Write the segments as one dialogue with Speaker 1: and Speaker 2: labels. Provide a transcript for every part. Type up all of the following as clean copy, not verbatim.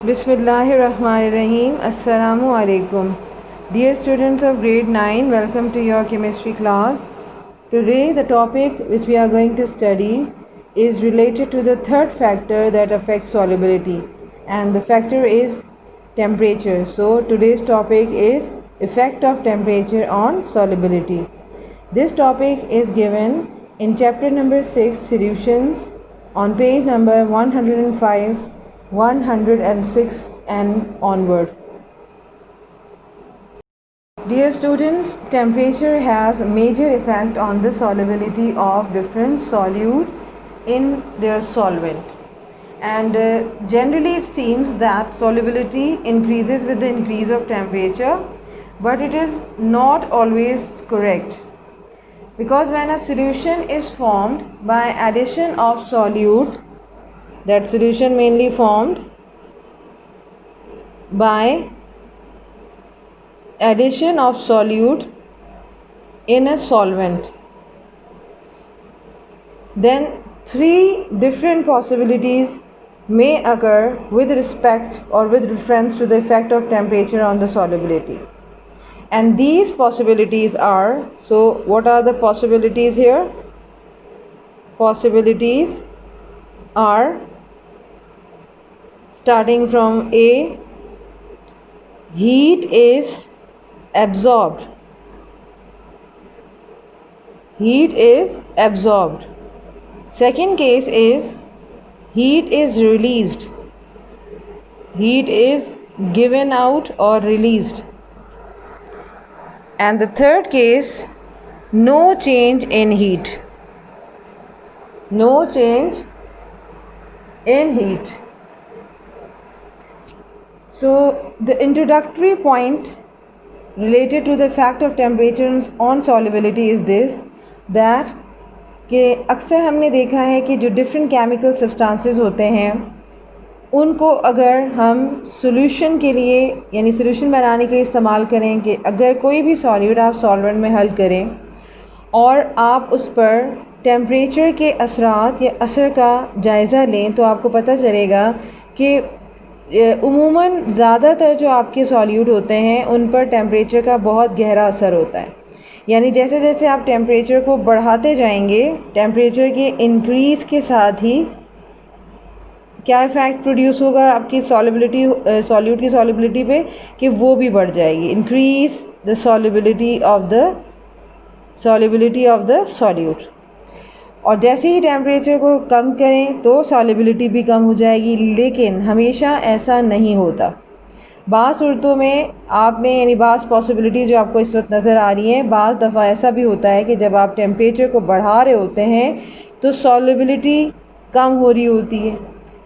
Speaker 1: Bismillahirrahmanirrahim. Assalamu alaikum. Dear students of grade 9, welcome to your chemistry class. Today the topic which we are going to study is related to the third factor that affects solubility, and the factor is temperature. So today's topic is effect of temperature on solubility. This topic is given in chapter number 6, solutions, on page number 105, 106 and onward. Dear students, temperature has a major effect on the solubility of different solute in their solvent, and generally it seems that solubility increases with the increase of temperature, but it is not always correct, because when a solution is formed by addition of solute, that solution mainly formed by addition of solute in a solvent, then three different possibilities may occur with respect or with reference to the effect of temperature on the solubility. And these possibilities are, so what are the possibilities here? Possibilities are, starting from A, heat is absorbed. Heat is absorbed. Second case is heat is released. Heat is given out or released. And the third case, no change in heat. No change in heat. So the introductory point related to the effect of temperature on solubility is this, that कि अक्सर हमने देखा है कि जो different chemical substances होते हैं उनको अगर हम सॉल्यूशन के लिए यानी सॉल्यूशन बनाने के लिए इस्तेमाल करें, कि अगर कोई भी सॉल्यूट आप सॉल्वेंट में हल करें और आप उस पर टेम्परेचर के असरात या असर का जायज़ा लें, तो आपको पता चलेगा कि उमूमन ज़्यादातर जो आपके सॉल्यूट होते हैं उन पर टेम्परेचर का बहुत गहरा असर होता है। यानी जैसे जैसे आप टेम्परेचर को बढ़ाते जाएंगे, टेम्परेचर के इंक्रीज़ के साथ ही क्या इफ़ेक्ट प्रोड्यूस होगा आपकी सॉल्युबिलिटी, सॉल्यूट की सॉल्युबिलिटी पे, कि वो भी बढ़ जाएगी। Increase the solubility of the solute. और जैसे ही टेम्परेचर को कम करें तो सॉल्युबिलिटी भी कम हो जाएगी, लेकिन हमेशा ऐसा नहीं होता। बाज़ सूरतों में आपने यानी बाज़ पॉसिबिलिटी जो आपको इस वक्त नज़र आ रही हैं, बाज़ दफ़ा ऐसा भी होता है कि जब आप टेम्परेचर को बढ़ा रहे होते हैं तो सॉल्युबिलिटी कम हो रही होती है,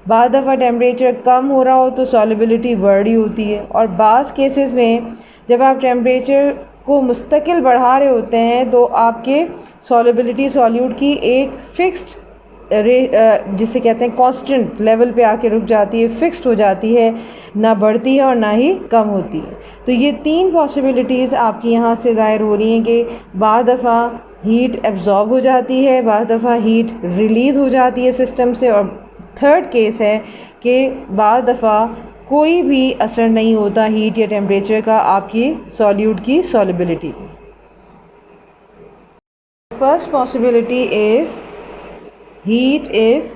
Speaker 1: बाज़ दफ़ा टेम्परेचर कम हो रहा हो तो सॉल्युबिलिटी बढ़ रही होती है, और बाज़ केसेस में जब आप टेम्परेचर को मुस्तकिल बढ़ा रहे होते हैं तो आपके सॉल्युबिलिटी सॉल्यूट की एक फ़िक्स्ड जिसे कहते हैं कांस्टेंट लेवल पे आके रुक जाती है, फिक्स्ड हो जाती है, ना बढ़ती है और ना ही कम होती है। तो ये तीन पॉसिबिलिटीज़ आपकी यहाँ से ज़ाहिर हो रही हैं कि बाद दफ़ा हीट एब्जॉर्ब हो जाती है, बाद दफ़ा हीट रिलीज़ हो जाती है सिस्टम से, और थर्ड केस है कि बाद दफ़ा कोई भी असर नहीं होता हीट या टेम्परेचर का आपकी सॉल्यूट की सॉल्युबिलिटी पे। First possibility is heat is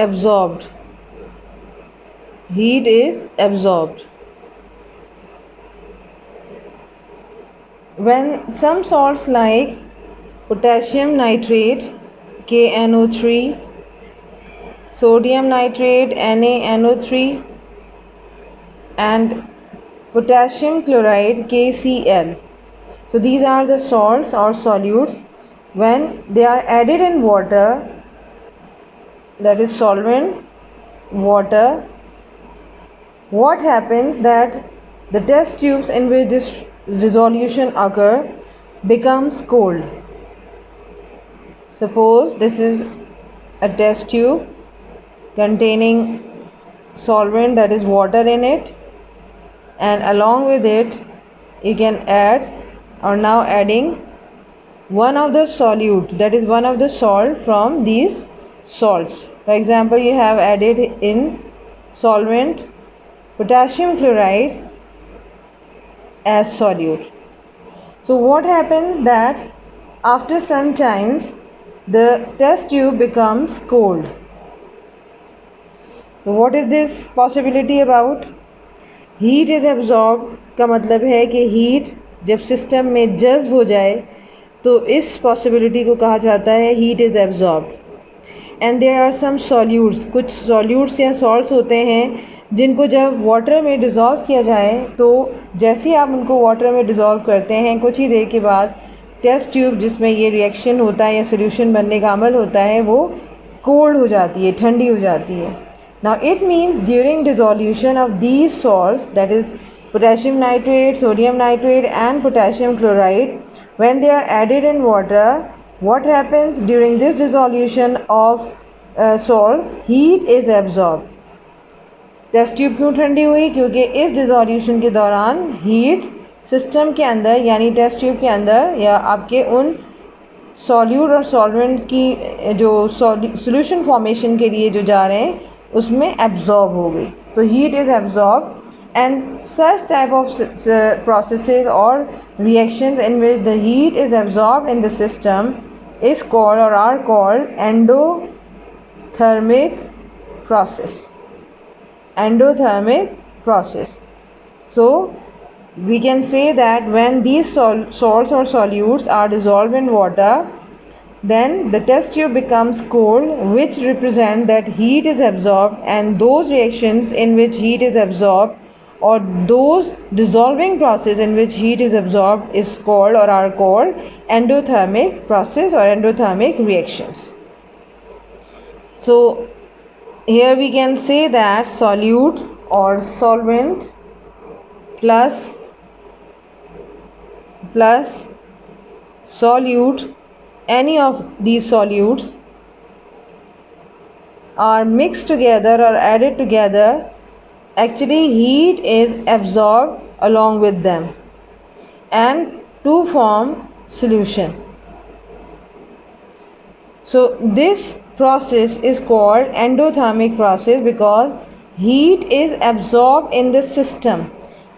Speaker 1: absorbed. Heat is absorbed. When some salts like potassium nitrate KNO3, sodium nitrate NaNO3 and potassium chloride KCl, so these are the salts or solutes, when they are added in water, that is solvent, water, what happens that the test tubes in which this dissolution occur becomes cold. Suppose this is a test tube containing solvent, that is water in it, and along with it you can add, or now adding one of the solute, that is one of the salt from these salts. For example, you have added in solvent potassium chloride as solute. So what happens that after some times the test tube becomes cold. So what is this possibility about? Heat is absorbed का मतलब है कि heat जब system में जज्ब हो जाए तो इस पॉसिबिलिटी को कहा जाता है heat is absorbed. And there are some solutes, कुछ सॉल्यूट्स या सॉल्ट्स होते हैं जिनको जब वाटर में डिज़ोल्व किया जाए तो जैसे ही आप उनको वाटर में डिज़ोल्व करते हैं कुछ ही देर के बाद टेस्ट ट्यूब जिसमें ये रिएक्शन होता है या सोल्यूशन बनने का अमल होता है वो कोल्ड हो जाती है, ठंडी हो जाती है. Now it means during dissolution of these salts, that is potassium nitrate, sodium nitrate and potassium chloride, when they are added in water, what happens during this dissolution of salts? Heat is absorbed. Test tube क्यों ठंडी हुई? क्योंकि इस डिज़ोल्यूशन के दौरान heat system के अंदर यानी टेस्ट ट्यूब के अंदर या आपके उन सॉल्यूट और सॉल्वेंट की जो सॉल्यूशन फॉर्मेशन के लिए जो जा रहे हैं उसमें एब्जॉर्ब हो गई. तो heat is absorb. And such type of processes or reactions in which the heat is absorbed in the system is called or are called endothermic process. Endothermic process. So we can say that when these salts or solutes are dissolved in water, then the test tube becomes cold, which represent that heat is absorbed, and those reactions in which heat is absorbed or those dissolving process in which heat is absorbed is called or are called endothermic process or endothermic reactions. So here we can say that solute or solvent plus solute, any of these solutes are mixed together or added together, actually heat is absorbed along with them and to form solution. So this process is called endothermic process because heat is absorbed in the system.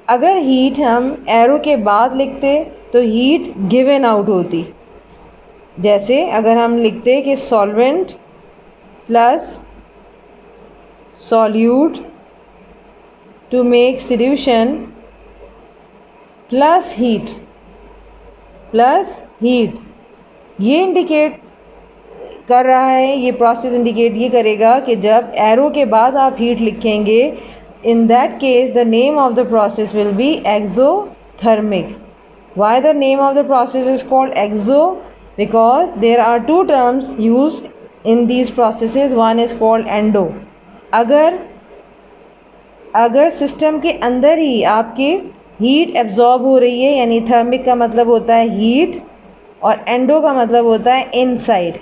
Speaker 1: अगर heat हम arrow के बाद लिखते तो heat given out होती. जैसे अगर हम लिखते कि solvent plus solute to make solution plus heat, ये इंडिकेट कर रहा है, ये प्रोसेस इंडिकेट ये करेगा कि जब एरो के बाद आप हीट लिखेंगे, in that case the name of the process will be exothermic. Why the name of the process is called exo? Because there are two terms use in these processes. One is called endo. अगर system के अंदर ही आपके heat absorb हो रही है, यानी thermic का मतलब होता है हीट और एंडो का मतलब होता है इनसाइड.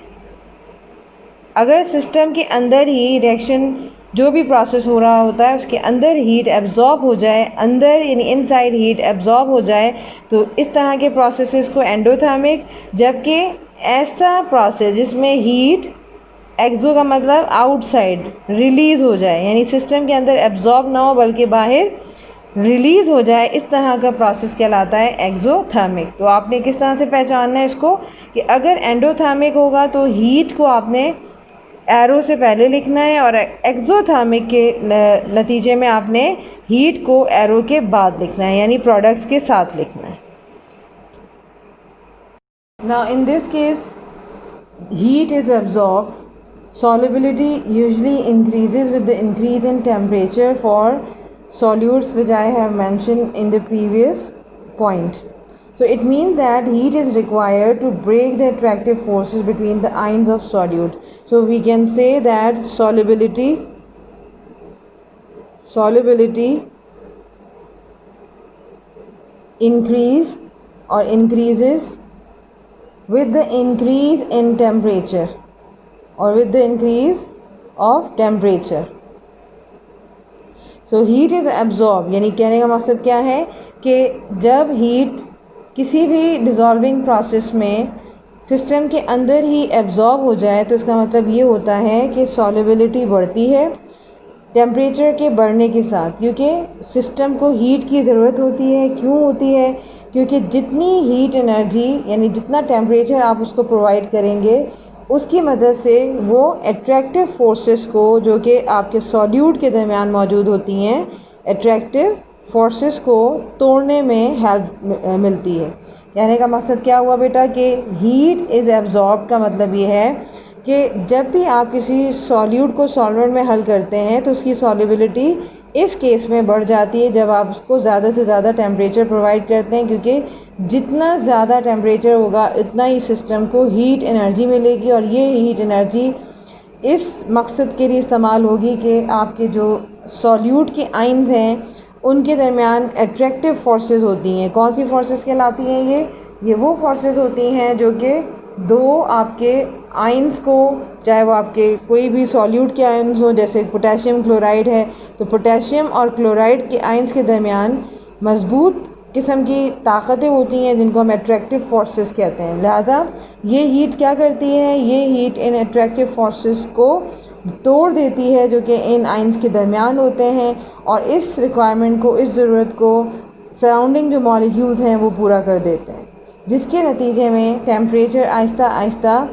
Speaker 1: अगर सिस्टम के अंदर ही रिएक्शन जो भी प्रोसेस हो रहा होता है उसके अंदर हीट एब्जॉर्ब हो जाए, अंदर यानी इनसाइड हीट एब्जॉर्ब हो जाए, तो इस तरह के प्रोसेसेस को एंडोथर्मिक. जबकि ऐसा प्रोसेस जिसमें हीट एक्सो का मतलब आउटसाइड रिलीज़ हो जाए, यानी सिस्टम के अंदर एब्जॉर्ब ना हो बल्कि बाहर रिलीज़ हो जाए, इस तरह का प्रोसेस कहलाता है एक्सोथर्मिक. तो आपने किस तरह से पहचानना है इसको कि अगर एंडोथर्मिक होगा तो हीट को आपने एरो से पहले लिखना है और एक्सोथर्मिक के नतीजे में आपने हीट को एरो के बाद लिखना है, यानी प्रोडक्ट्स के साथ लिखना है. Now in this case heat is absorbed. Solubility usually increases with the increase in temperature for solutes, which I have mentioned in the previous point. So it means that heat is required to break the attractive forces between the ions of solute. So we can say that solubility increases with the increase in temperature or with the increase of temperature. So heat is absorbed, यानी कहने का मकसद क्या है कि जब heat किसी भी डिज़ोल्विंग प्रोसेस में सिस्टम के अंदर ही एब्जॉर्ब हो जाए तो इसका मतलब ये होता है कि सॉल्युबिलिटी बढ़ती है टेम्परेचर के बढ़ने के साथ, क्योंकि सिस्टम को हीट की ज़रूरत होती है। क्यों होती है? क्योंकि जितनी हीट एनर्जी यानी जितना टेम्परेचर आप उसको प्रोवाइड करेंगे, उसकी मदद से वो एट्रैक्टिव फोर्सेस को, जो कि आपके सॉल्यूट के दरमियान मौजूद होती हैं, एट्रैक्टिव फोर्सेस को तोड़ने में हेल्प मिलती है। कहने का मकसद क्या हुआ बेटा कि हीट इज़ एब्जॉर्ब का मतलब ये है कि जब भी आप किसी सॉल्यूट को सॉल्वेंट में हल करते हैं तो उसकी सॉल्युबिलिटी इस केस में बढ़ जाती है जब आप उसको ज़्यादा से ज़्यादा टेम्परेचर प्रोवाइड करते हैं, क्योंकि जितना ज़्यादा टेम्परेचर होगा उतना ही सिस्टम को हीट एनर्जी मिलेगी, और ये हीट एनर्जी इस मकसद के लिए इस्तेमाल होगी कि आपके जो सॉल्यूट के आइंस हैं उनके दरमियान एट्रैक्टिव फोर्सेस होती हैं। कौन सी फोर्सेस कहलाती हैं? ये वो फोर्सेस होती हैं जो कि दो आपके आइंस को, चाहे वो आपके कोई भी सॉल्यूट के आइंस हो, जैसे पोटेशियम क्लोराइड है, तो पोटेशियम और क्लोराइड के आइंस के दरमियान मज़बूत किस्म की ताकतें होती हैं जिनको हम एट्रैक्टिव फोर्सेस कहते हैं। लिहाजा ये हीट क्या करती है? ये हीट इन एट्रैक्टिव फोर्सेस को तोड़ देती है जो कि इन आइंस के दरमियान होते हैं, और इस रिक्वायरमेंट को, इस ज़रूरत को सराउंडिंग जो मॉलिक्यूल्स हैं वो पूरा कर देते हैं, जिसके नतीजे में टेम्परेचर आहिस्ता आहिस्ता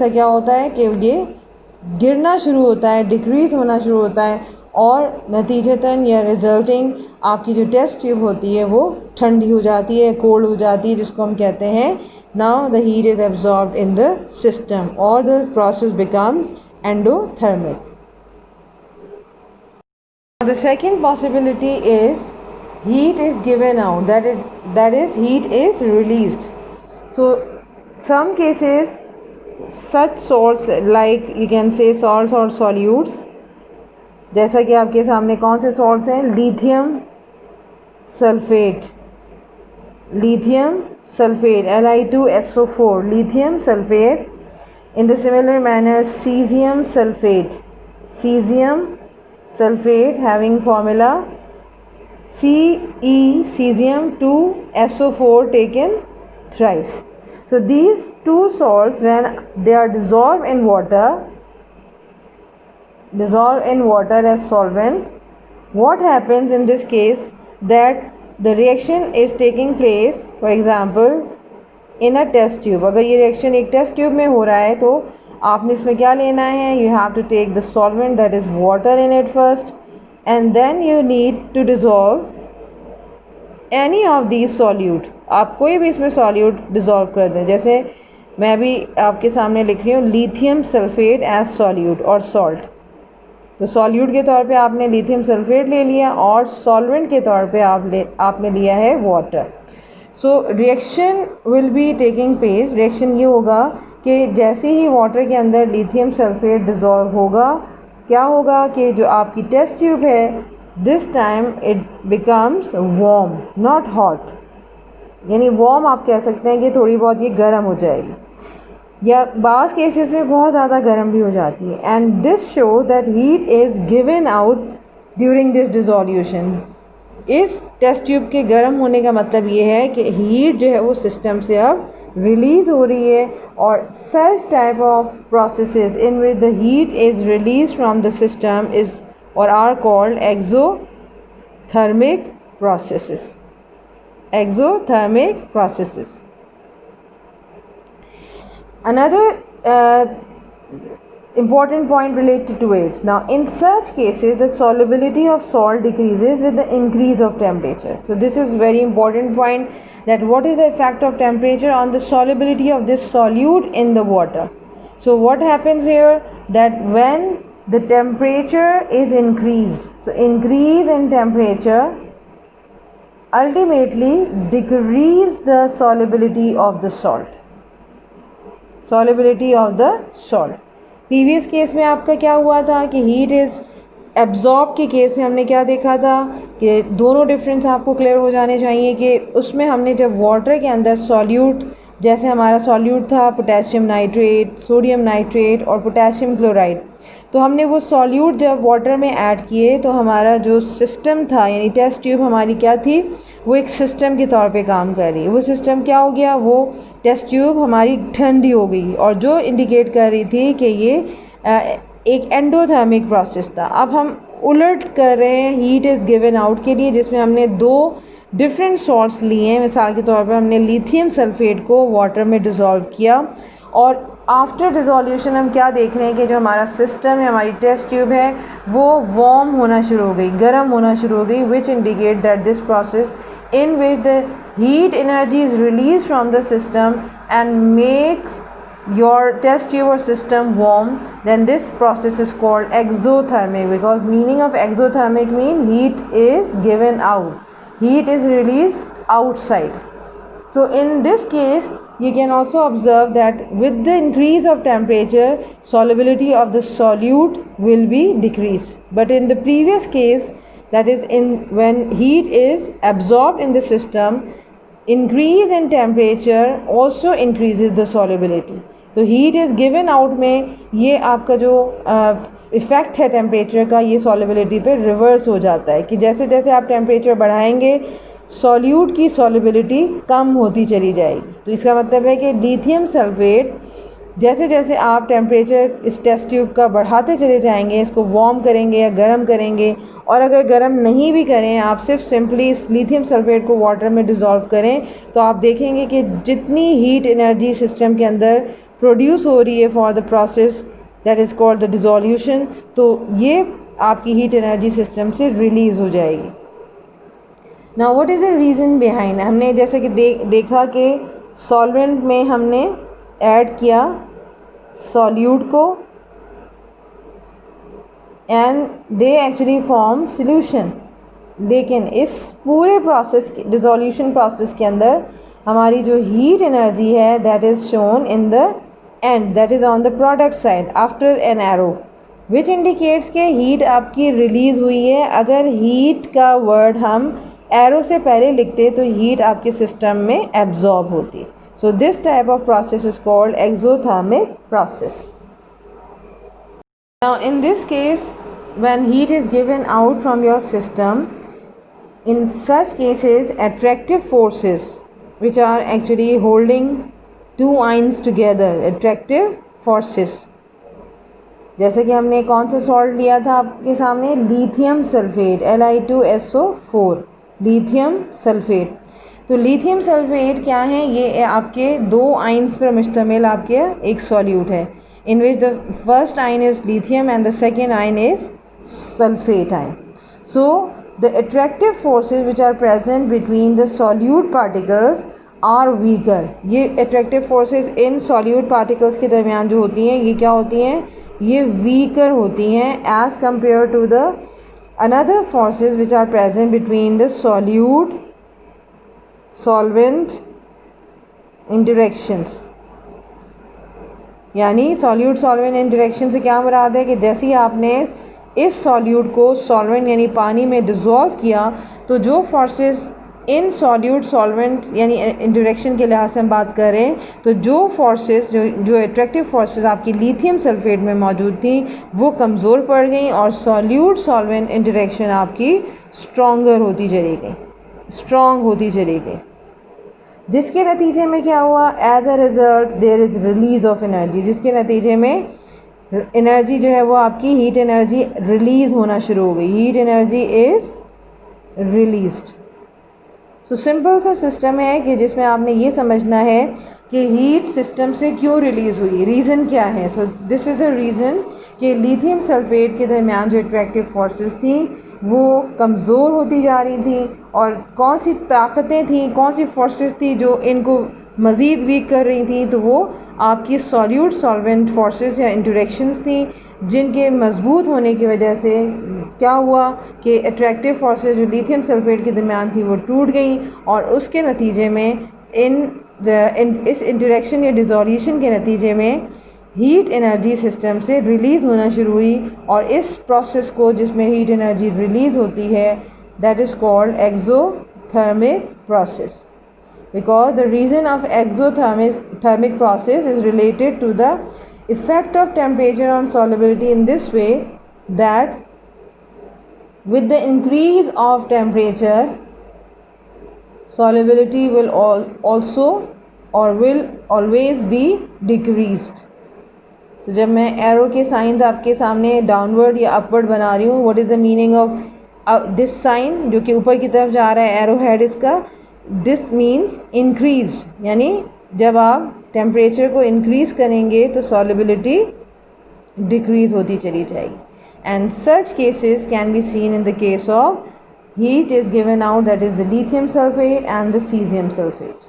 Speaker 1: क्या होता है कि ये गिरना शुरू होता है, डिक्रीज़ होना शुरू होता है, और नतीजतन या रिज़ल्टिंग आपकी जो टेस्ट ट्यूब होती है वो ठंडी हो जाती है, कोल्ड हो जाती है, जिसको हम कहते हैं now the heat is absorbed in the system और the process becomes endothermic. The second possibility is heat is given out, that is heat is released. So some cases such salts, like you can say salts or solutes, जैसा कि आपके सामने कौन से salts हैं? Lithium sulphate, Li2SO4, lithium sulfate. In the similar manner, cesium sulfate having formula Ce, cesium 2SO4 taken thrice. So these two salts, when they are dissolved in water as solvent, what happens in this case? That the reaction is taking place, for example in a test tube. अगर ये reaction एक test tube में हो रहा है तो आपने इसमें क्या लेना है? You have to take the solvent, that is water, in it first, and then you need to dissolve any of these solute. आप कोई भी इसमें solute dissolve कर दें। जैसे मैं भी आपके सामने लिख रही हूँ लिथियम सल्फेट एज सॉल्यूट और सॉल्ट। तो सॉल्यूट के तौर पे आपने लिथियम सल्फेट ले लिया और सॉल्वेंट के तौर पे आपने लिया है water. So reaction will be taking place. Reaction ये होगा कि जैसे ही वाटर के अंदर लिथियम सल्फेट डिज़ोल्व होगा, क्या होगा कि जो आपकी टेस्ट ट्यूब है, this time it becomes warm, not hot. यानी वार्म आप कह सकते हैं कि थोड़ी बहुत ये गर्म हो जाएगी, या बाज़ केसेस में बहुत ज़्यादा गर्म भी हो जाती है। And this show that heat is given out during this dissolution. इस टेस्ट ट्यूब के गर्म होने का मतलब ये है कि हीट जो है वो सिस्टम से अब रिलीज़ हो रही है, और such type of processes in which the heat is release from the system is और are called exothermic processes. Exothermic processes. Another important point related to it. Now, in such cases, the solubility of salt decreases with the increase of temperature. So, this is very important point, that what is the effect of temperature on the solubility of this solute in the water. So, what happens here, that when the temperature is increased, so increase in temperature ultimately decrease the solubility of the salt. Solubility of the salt. Previous case में आपका क्या हुआ था कि heat is absorb के case में हमने क्या देखा था कि दोनों डिफरेंस आपको क्लियर हो जाने चाहिए कि उसमें हमने जब वाटर के अंदर सॉल्यूट, जैसे हमारा सॉल्यूट था पोटेशियम नाइट्रेट, सोडियम नाइट्रेट और पोटेशियम क्लोराइड, तो हमने वो सॉल्यूट जब वाटर में ऐड किए तो हमारा जो सिस्टम था, यानी टेस्ट ट्यूब हमारी क्या थी, वो एक सिस्टम के तौर पे काम कर रही है। वो सिस्टम क्या हो गया, वो टेस्ट ट्यूब हमारी ठंडी हो गई, और जो इंडिकेट कर रही थी कि ये एक एंडोथर्मिक प्रोसेस था। अब हम उलट कर रहे हैं हीट इज़ गिवन आउट के लिए, जिसमें हमने दो डिफरेंट सॉल्ट्स लिए हैं। मिसाल के तौर पर हमने लिथियम सल्फेट को वाटर में डिज़ोल्व किया और आफ्टर डिज़ोल्यूशन हम क्या देख रहे हैं कि जो हमारा सिस्टम है, हमारी टेस्ट ट्यूब है, वो वार्म होना शुरू हो गई, गर्म होना शुरू हो गई, which indicate that this process in which the heat energy is released from the system and makes your test tube or system warm, then this process is called exothermic, because meaning of exothermic mean heat is given out, heat is released outside. So in this case you can also observe that with the increase of temperature, solubility of the solute will be decreased, but in the previous case, that is when heat is absorbed in the system, increase in temperature also increases the solubility. तो heat is given out में ये आपका जो effect है temperature का, ये solubility पे reverse हो जाता है कि जैसे जैसे आप टेम्परेचर बढ़ाएंगे सॉल्यूट की सॉल्युबिलिटी कम होती चली जाएगी। तो इसका मतलब है कि लिथियम सल्फेट जैसे जैसे आप टेम्परेचर इस टेस्ट ट्यूब का बढ़ाते चले जाएंगे, इसको वार्म करेंगे या गर्म करेंगे, और अगर गर्म नहीं भी करें, आप सिर्फ सिंपली इस लिथियम सल्फेट को वाटर में डिज़ोल्व करें, तो आप देखेंगे कि जितनी हीट एनर्जी सिस्टम के अंदर प्रोड्यूस हो रही है for the process that is called the dissolution, तो ये आपकी हीट एनर्जी सिस्टम से रिलीज़ हो जाएगी। Now what is the reason behind, हमने जैसे कि देखा कि सॉल्वेंट में हमने ऐड किया सॉल्यूट को and they actually form solution, लेकिन इस पूरे प्रोसेस डिज़ोल्यूशन प्रोसेस के अंदर हमारी जो हीट एनर्जी है that is shown in the end, that is on the product side after an arrow, which indicates के हीट आपकी रिलीज़ हुई है। अगर हीट का वर्ड हम एरो से पहले लिखते तो हीट आपके सिस्टम में एब्जॉर्ब होती। So this type of process is called exothermic process. Now in this case, when heat is given out from your system, in such cases attractive forces which are actually holding two ions together, attractive forces, जैसे कि हमने कौन सा salt लिया था आपके सामने, lithium sulphate Li2SO4, lithium sulphate. तो लिथियम सल्फेट क्या है, ये आपके दो आइंस पर मुश्तमिल आपके एक सॉल्यूट है, in which the first ion is lithium and the second ion is sulphate ion. So the attractive forces which are present between the solute particles are weaker. ये अट्रैक्टिव फोर्सेस इन solute particles के दरमियान जो होती हैं, ये क्या होती हैं, ये वीकर होती हैं as compare to the another forces which are present between the solute solvent interactions. यानी सॉल्यूट सॉल्वेंट इंटरेक्शन से क्या मुराद है कि जैसे ही आपने इस सॉल्यूट को सॉल्वेंट यानी पानी में डिज़ोल्व किया, तो जो फोर्सेस इन सॉल्यूट सॉल्वेंट यानी इंटरेक्शन के लिहाज से हम बात करें, तो जो फोर्सेस जो अट्रैक्टिव फोर्सेस आपकी लिथियम सल्फेट में मौजूद थी वो कमज़ोर पड़ गई और सॉल्यूट सॉल्वेंट इंटरेक्शन आपकी स्ट्रॉन्गर होती चली गई, स्ट्रॉन्ग होती चली गई, जिसके नतीजे में क्या हुआ, as a result there is release of energy, जिसके नतीजे में एनर्जी जो है वो आपकी हीट एनर्जी रिलीज़ होना शुरू हो गई, heat energy is released. So simple सा सिस्टम है कि जिसमें आपने ये समझना है कि हीट सिस्टम से क्यों रिलीज़ हुई, रीज़न क्या है। So this is the reason कि लिथियम सल्फेट के दरमियान जो अट्रैक्टिव फोर्सेस थी वो कमज़ोर होती जा रही थी, और कौन सी ताकतें थी, कौन सी फोर्सेस थी जो इनको मज़ीद वीक कर रही थी, तो वो आपकी सॉल्यूट सॉल्वेंट फोर्सेस या इंटरेक्शंस थी, जिनके मजबूत होने की वजह से क्या हुआ कि अट्रैक्टिव फोर्सेस जो लिथियम सल्फेट के दरमियान थी वो टूट गई, और उसके नतीजे में इस इंटरेक्शन या डिज़ोल्यूशन के नतीजे में हीट एनर्जी सिस्टम से रिलीज़ होना शुरू हुई, और इस प्रोसेस को जिसमें हीट एनर्जी रिलीज़ होती है that is called exothermic process, because the reason of exothermic process is related to the effect of temperature on solubility in this way that with the increase of temperature solubility will also or will always be decreased. तो जब मैं arrow के science आपके सामने downward या upward बना रही हूँ, what is the meaning of this sign जो कि ऊपर की तरफ जा रहा है एरो हेड इसका, दिस मीन्स इंक्रीज्ड, यानी जब आप टेम्परेचर को इंक्रीज़ करेंगे तो सॉलिबिलिटी डिक्रीज़ होती चली जाएगी. And such cases can be seen in the case of heat is given out, that is the lithium sulfate and the cesium sulfate.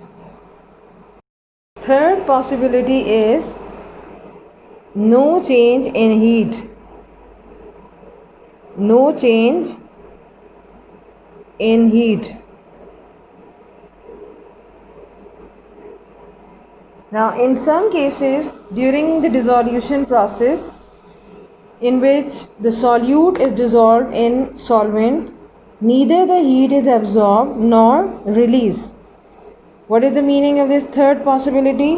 Speaker 1: Third possibility is no change in heat. No change in heat. Now in some cases during the dissolution process in which the solute is dissolved in solvent, neither the heat is absorbed nor released. What is the meaning of this third possibility?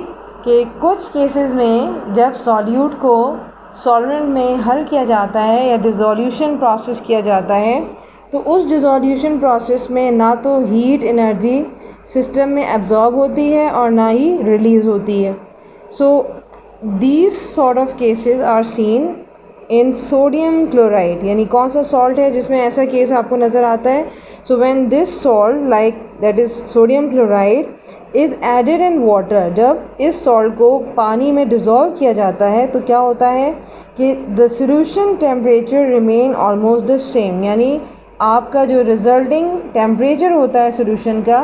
Speaker 1: कि कुछ cases में जब solute को solvent में हल किया जाता है या डिज़ोल्यूशन प्रोसेस किया जाता है, तो उस डिज़ोल्यूशन प्रोसेस में ना तो हीट एनर्जी सिस्टम में एब्जॉर्ब होती है और ना ही रिलीज़ होती है. So these sort of cases are seen in sodium chloride. यानी कौन सा सॉल्ट है जिसमें ऐसा केस आपको नज़र आता है? So when this salt like that is sodium chloride is added in water, जब इस सॉल्ट को पानी में डिज़ोल्व किया जाता है तो क्या होता है कि the solution temperature remain almost the same. यानी आपका जो रिजल्टिंग टेम्परेचर होता है सॉल्यूशन का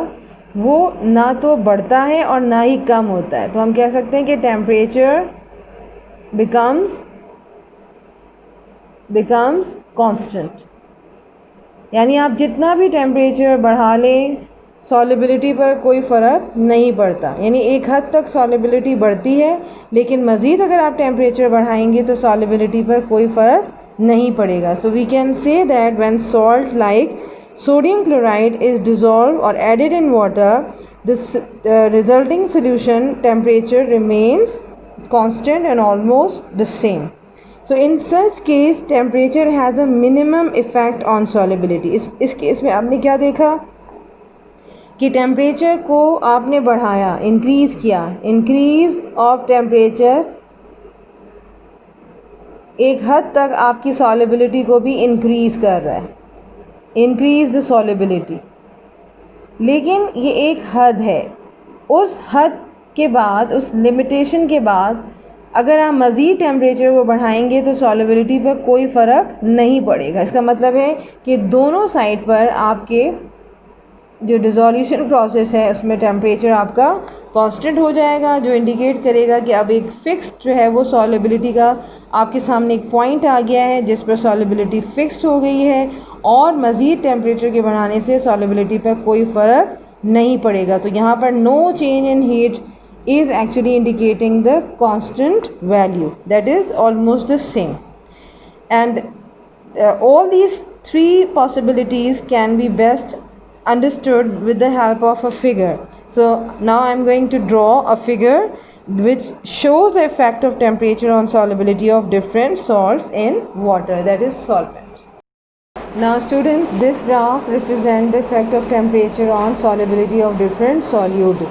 Speaker 1: वो ना तो बढ़ता है और ना ही कम होता है. तो हम कह सकते हैं कि टेम्परेचर बिकम्स कांस्टेंट. यानी आप जितना भी टेम्परेचर बढ़ा लें सॉलिबिलिटी पर कोई फ़र्क नहीं पड़ता. यानी एक हद तक सॉलिबिलिटी बढ़ती है, लेकिन मज़ीद अगर आप टेम्परेचर बढ़ाएंगे तो सॉलिबिलिटी पर कोई फ़र्क नहीं पड़ेगा. So we can say that when salt like sodium chloride is dissolved or added in water, the resulting solution temperature remains constant and almost the same. So in such case temperature has a minimum effect on solubility. इस case में आपने क्या देखा कि temperature को आपने बढ़ाया, increase किया. इंक्रीज़ ऑफ टेम्परेचर एक हद तक आपकी सॉलिबिलिटी को भी इंक्रीज़ कर रहा है, इंक्रीज़ द सॉलिबिलिटी. लेकिन ये एक हद है. उस हद के बाद, उस लिमिटेशन के बाद अगर आप मज़ीद टेम्परेचर को बढ़ाएंगे तो सॉलिबिलिटी पर कोई फ़र्क नहीं पड़ेगा. इसका मतलब है कि दोनों साइड पर आपके जो डिज़ोल्यूशन प्रोसेस है उसमें टेम्परेचर आपका कांस्टेंट हो जाएगा, जो इंडिकेट करेगा कि अब एक फ़िक्स्ड जो है वो सॉलिबिलिटी का आपके सामने एक पॉइंट आ गया है जिस पर सॉलिबिलिटी फ़िक्स्ड हो गई है और मज़ीद टेम्परेचर के बढ़ाने से सॉलिबिलिटी पर कोई फ़र्क नहीं पड़ेगा. तो यहाँ पर no change in heat is actually indicating the constant value, that is almost the same. And all these three possibilities can be best understood with the help of a figure. So now I am going to draw a figure which shows the effect of temperature on solubility of different salts in water, that is solvent. Now students, this graph represents the effect of temperature on solubility of different solute.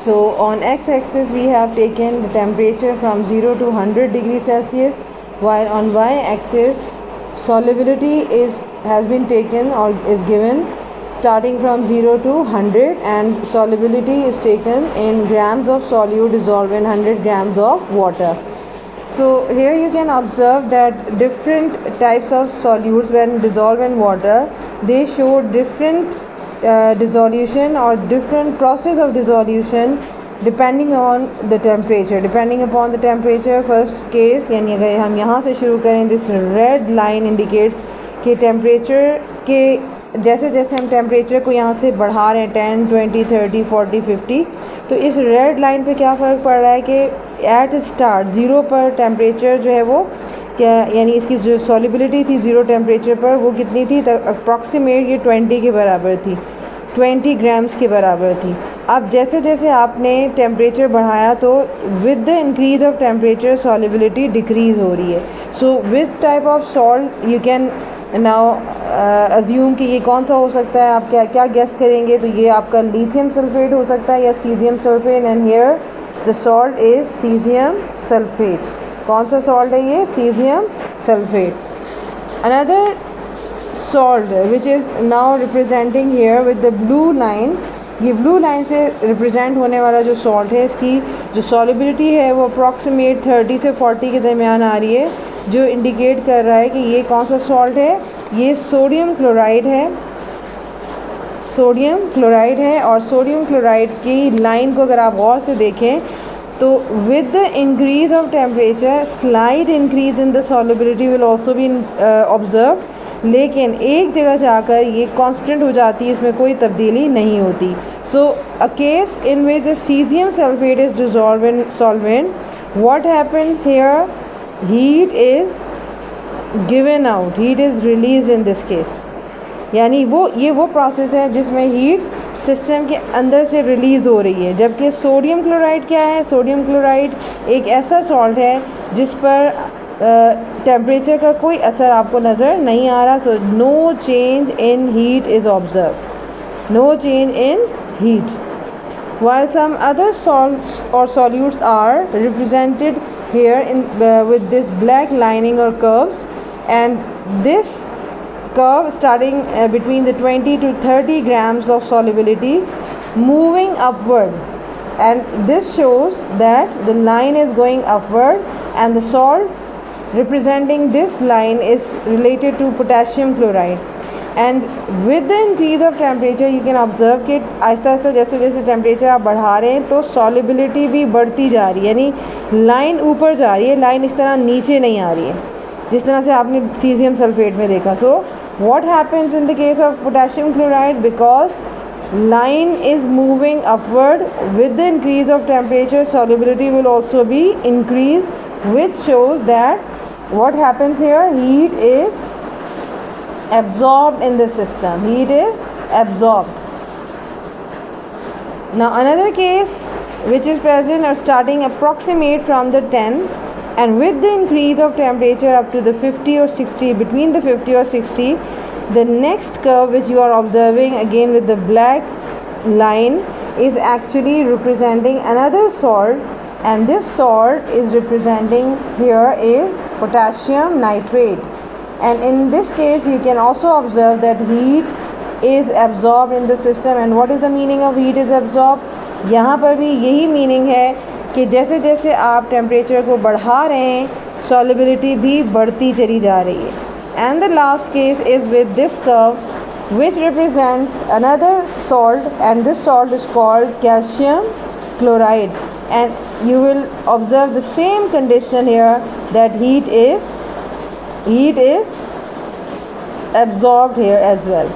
Speaker 1: So on x-axis we have taken the temperature from 0 to 100 degrees Celsius, while on y-axis solubility has been taken or is given starting from 0 to 100, and solubility is taken in grams of solute dissolved in 100 grams of water. So here you can observe that different types of solutes when dissolved in water, they show different dissolution or different process of dissolution depending on the temperature. Depending upon the temperature, first case यानी अगर हम यहाँ से शुरू करें, this red line indicates कि temperature के जैसे जैसे हम टेम्परेचर को यहाँ से बढ़ा रहे हैं 10, 20, 30, 40, 50, तो इस रेड लाइन पे क्या फ़र्क पड़ रहा है कि एट स्टार्ट 0 पर टेम्परेचर जो है वो क्या, यानी इसकी जो सॉलिबिलिटी थी 0 टेम्परेचर पर वो कितनी थी, तो अप्रॉक्सीमेट ये 20 के बराबर थी, 20 ग्राम्स के बराबर थी. अब जैसे जैसे आपने टेम्परेचर बढ़ाया तो with the increase of temperature solubility decrease हो रही है. So with type of salt you can now assume कि ये कौन सा हो सकता है. आप क्या क्या गेस करेंगे? तो ये आपका लिथियम सल्फेट हो सकता है या caesium sulphate, and here the salt is caesium sulphate. कौन सा सॉल्ट है ये? Caesium sulphate. Another salt which is now representing here with the blue line, ये ब्लू लाइन से रिप्रेजेंट होने वाला जो सॉल्ट है इसकी जो सॉलिबिलिटी है वो अप्रॉक्सीमेट 30 से 40 के दरमियान आ रही है, जो इंडिकेट कर रहा है कि ये कौन सा सॉल्ट है? ये सोडियम क्लोराइड है. सोडियम क्लोराइड है. और सोडियम क्लोराइड की लाइन को अगर आप गौर से देखें तो with the increase of temperature slide increase in the solubility will also be observe, लेकिन एक जगह जाकर ये कांस्टेंट हो जाती है, इसमें कोई तब्दीली नहीं होती. So a case in which the caesium sulphate is dissolve in solvent, what happens here? Heat is given out, heat is release in this case. यानी ये वो प्रोसेस है जिसमें हीट सिस्टम के अंदर से रिलीज़ हो रही है. जबकि सोडियम क्लोराइड क्या है? सोडियम क्लोराइड एक ऐसा सॉल्ट है जिस पर टेम्परेचर का कोई असर आपको नज़र नहीं आ रहा. So no change in heat is observe, no change in heat. while some other salts or solutes are represented here in with this black lining or curves, and this curve starting between the 20 to 30 grams of solubility moving upward, and this shows that the line is going upward and the salt representing this line is related to potassium chloride. And with the increase of temperature you can observe कि आहिस्ता आहिस्ता जैसे जैसे temperature आप बढ़ा रहे हैं तो solubility भी बढ़ती जा रही है, यानी लाइन ऊपर जा रही है, लाइन इस तरह नीचे नहीं आ रही है जिस तरह से आपने सीजियम सल्फेट में देखा. सो what happens in the case of potassium chloride? Because line is moving upward, with the increase of temperature solubility will also be increased, which shows that what happens here? Heat is absorbed in the system, heat is absorbed. Now another case which is present or starting approximate from the 10, and with the increase of temperature up to the 50 or 60, between the 50 or 60, the next curve which you are observing again with the black line is actually representing another salt, and this salt is representing here is potassium nitrate. And in this case you can also observe that heat is absorbed in the system. And what is the meaning of heat is absorbed? यहाँ पर भी यही meaning है कि जैसे जैसे आप temperature को बढ़ा रहे हैं सॉलिबिलिटी भी बढ़ती चली जा रही है. And the last case is with this curve which represents another salt, and this salt is called calcium chloride. And you will observe the same condition here, that heat is absorbed here as well.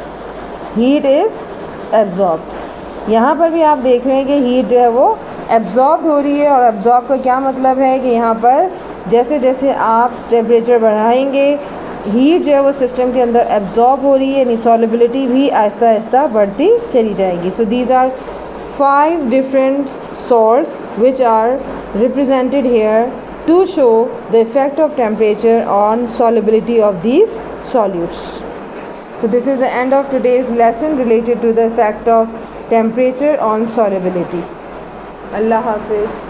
Speaker 1: Heat is absorbed. यहाँ पर भी आप देख रहे हैं कि heat जो है वो एब्जॉर्ब हो रही है. और एब्जॉर्ब का क्या मतलब है कि यहाँ पर जैसे जैसे आप टेम्परेचर बढ़ाएंगे हीट जो है वो सिस्टम के अंदर एब्जॉर्ब हो रही है, यानी सॉलिबिलिटी भी आहिस्ता आहिस्ता बढ़ती चली जाएगी. So these are 5 different salts which are represented here to show the effect of temperature on solubility of these solutes. So this is the end of today's lesson related to the effect of temperature on solubility. Allah Hafiz.